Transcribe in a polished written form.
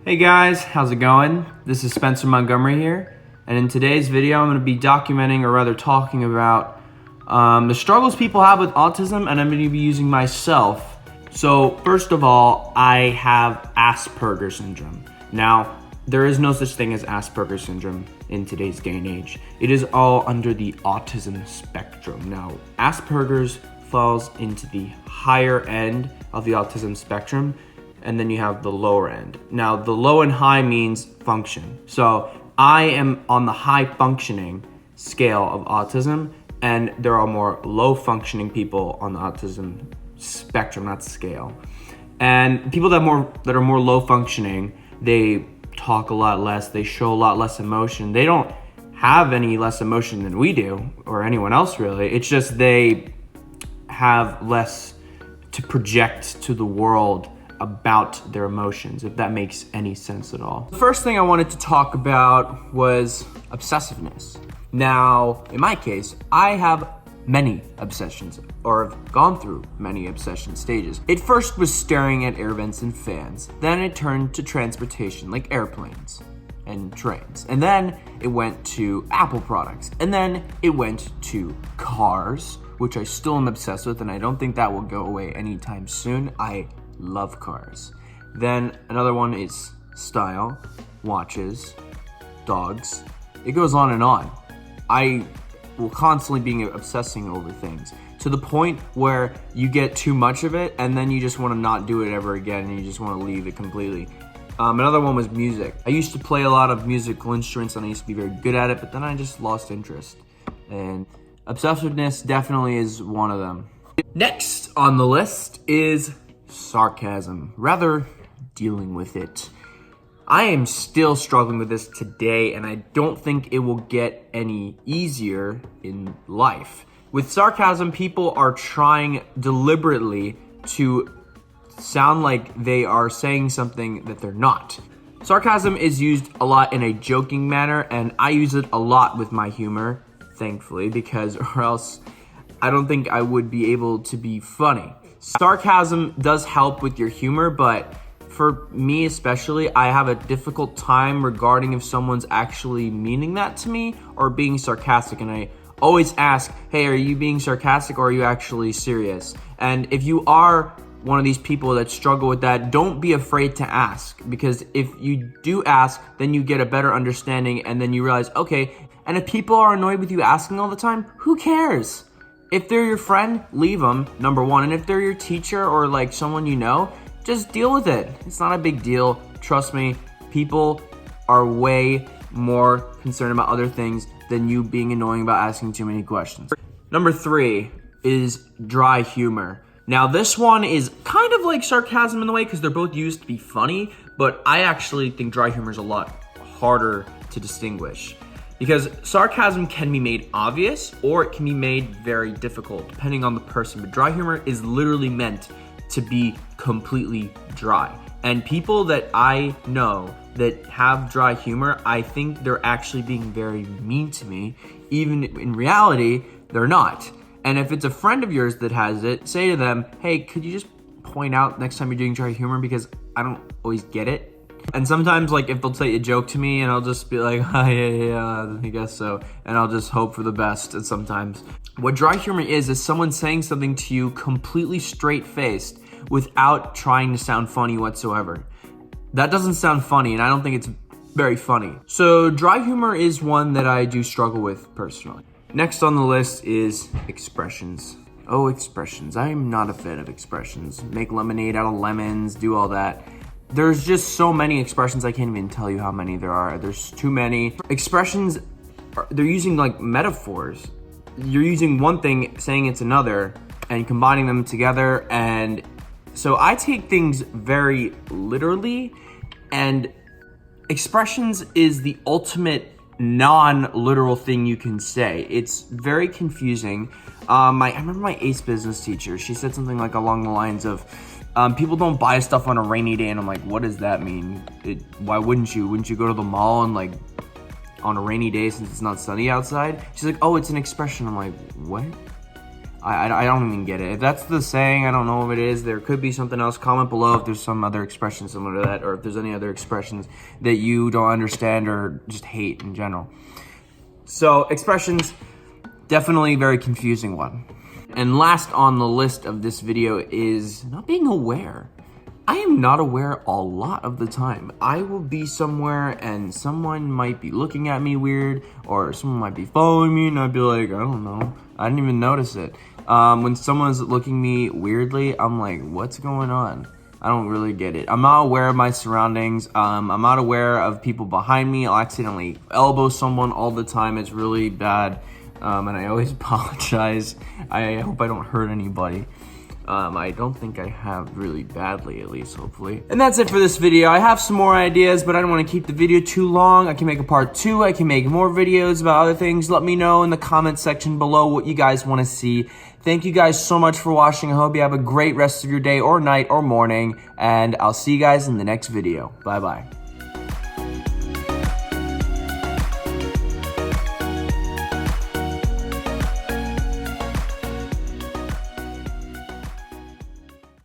Hey guys, how's it going? This is Spencer Montgomery here, and in today's video I'm going to be documenting, or rather talking about, the struggles people have with autism, and I'm going to be using myself. So first of all, I have Asperger's syndrome. Now, there is no such thing as Asperger's syndrome in today's day and age. It is all under the autism spectrum. Now, Asperger's falls into the higher end of the autism spectrum, and then you have the lower end. Now, the low and high means function. So I am on the high functioning scale of autism, and there are more low functioning people on the autism spectrum, not scale. And people that are more low functioning, they talk a lot less, they show a lot less emotion. They don't have any less emotion than we do, or anyone else really. It's just they have less to project to the world about their emotions, if that makes any sense at all. The first thing I wanted to talk about was obsessiveness. Now, in my case, I have many obsessions, or have gone through many obsession stages. It first was staring at air vents and fans. Then it turned to transportation, like airplanes and trains. And then it went to Apple products. And then it went to cars, which I still am obsessed with, and I don't think that will go away anytime soon. I love cars. Then another one is style, watches, dogs. It goes on and on. I will constantly be obsessing over things to the point where you get too much of it and then you just want to not do it ever again and you just want to leave it completely. Another one was music. I used to play a lot of musical instruments and I used to be very good at it, but then I just lost interest. And obsessiveness definitely is one of them. Next on the list is sarcasm, rather dealing with it. I am still struggling with this today, and I don't think it will get any easier in life. With sarcasm, people are trying deliberately to sound like they are saying something that they're not. Sarcasm is used a lot in a joking manner, and I use it a lot with my humor, thankfully, because or else I don't think I would be able to be funny. Sarcasm does help with your humor, but for me especially, I have a difficult time regarding if someone's actually meaning that to me or being sarcastic. And I always ask, hey, are you being sarcastic or are you actually serious? And if you are one of these people that struggle with that, don't be afraid to ask, because if you do ask, then you get a better understanding and then you realize, okay, and if people are annoyed with you asking all the time, who cares? If they're your friend, leave them, number one. And if they're your teacher or like someone you know, just deal with it. It's not a big deal. Trust me, people are way more concerned about other things than you being annoying about asking too many questions. Number 3 is dry humor. Now this one is kind of like sarcasm in the way because they're both used to be funny, but I actually think dry humor is a lot harder to distinguish. Because sarcasm can be made obvious or it can be made very difficult depending on the person. But dry humor is literally meant to be completely dry. And people that I know that have dry humor, I think they're actually being very mean to me. Even in reality, they're not. And if it's a friend of yours that has it, say to them, hey, could you just point out next time you're doing dry humor because I don't always get it. And sometimes, like, if they'll say a joke to me and I'll just be like, oh, yeah, I guess so. And I'll just hope for the best. And sometimes what dry humor is someone saying something to you completely straight-faced without trying to sound funny whatsoever. That doesn't sound funny, and I don't think it's very funny. So dry humor is one that I do struggle with personally. Next on the list is expressions. Oh, expressions. I am not a fan of expressions. Make lemonade out of lemons, do all that. There's just so many expressions, I can't even tell you how many there are. There's too many. Expressions, they're using like metaphors. You're using one thing, saying it's another, and combining them together. And so I take things very literally, and expressions is the ultimate non-literal thing you can say. It's very confusing. I remember my ACE business teacher, she said something like along the lines of, people don't buy stuff on a rainy day, and I'm like, what does that mean? Why wouldn't you? Wouldn't you go to the mall and like on a rainy day since it's not sunny outside? She's like, oh, it's an expression. I'm like, what? I don't even get it. If that's the saying, I don't know if it is. There could be something else. Comment below if there's some other expression similar to that, or if there's any other expressions that you don't understand or just hate in general. So expressions, definitely a very confusing one. And last on the list of this video is not being aware. I am not aware a lot of the time. I will be somewhere and someone might be looking at me weird, or someone might be following me and I'd be like, I don't know. I didn't even notice it. When someone's looking at me weirdly, I'm like, what's going on? I don't really get it. I'm not aware of my surroundings. I'm not aware of people behind me. I'll accidentally elbow someone all the time. It's really bad. And I always apologize. I hope I don't hurt anybody. I don't think I have really badly, at least, hopefully. And that's it for this video. I have some more ideas, but I don't want to keep the video too long. I can make a part 2. I can make more videos about other things. Let me know in the comment section below what you guys want to see. Thank you guys so much for watching. I hope you have a great rest of your day or night or morning, and I'll see you guys in the next video. Bye-bye.